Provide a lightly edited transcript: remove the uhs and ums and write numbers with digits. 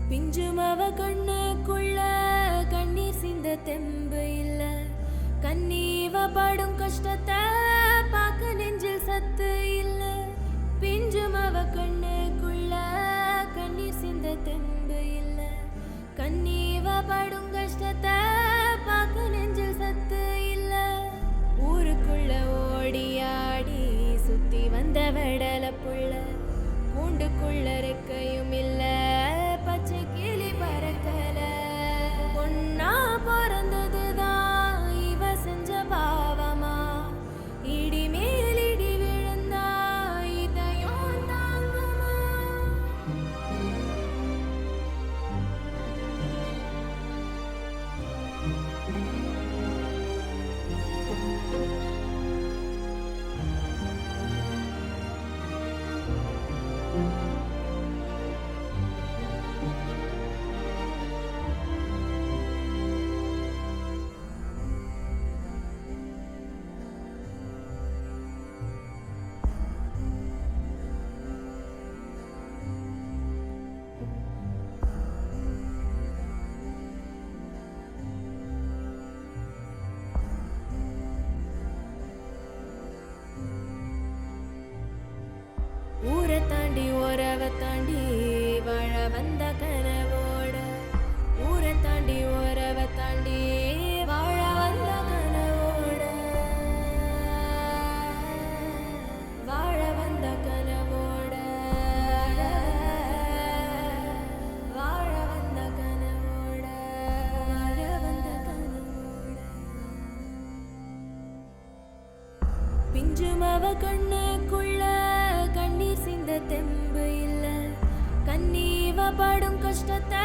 பிஞ்சுமவ கண்ணுக்குள்ள கண்ணீர் சிந்த தெம்பு இல்ல. கண்ணீவ படும் கஷ்டத்தை பார்க்க நெஞ்சில் சத்து இல்ல. பிஞ்சுமவ கண்ணுக்குள்ள கண்ணீர் சிந்த தெம்பு இல்ல. கண்ணீவ படும் கஷ்டத்தை பார்க்க நெஞ்சில் சத்து இல்ல. ஊருக்குள்ள ஓடி ஆடி சுத்தி வந்த வெடல புள்ள கூண்டுக்குள்ள ரெக்கையும் இல்ல. பச்சை கிளி பறக்கல. பொண்ணா பிறந்ததுதான் இவ செஞ்ச பாவமா? இடி மேல் இடி விழுந்தா இதயம் தாங்குமா? ஊரை தாண்டி உறவை தாண்டி வாழ வந்த கனவோட. ஊரை தாண்டி உறவை தாண்டி வாழ வந்த கனவோட. வாழ வந்த கனவோட. வாழ வந்த கனவோட. வாழ வந்த கனவோட. பிஞ்சுமவ கண்ணுக்குள்ள கண்ணீர் சிந்த தெம்பு இல்ல. கண்ணீவ படும் கஷ்டத்தை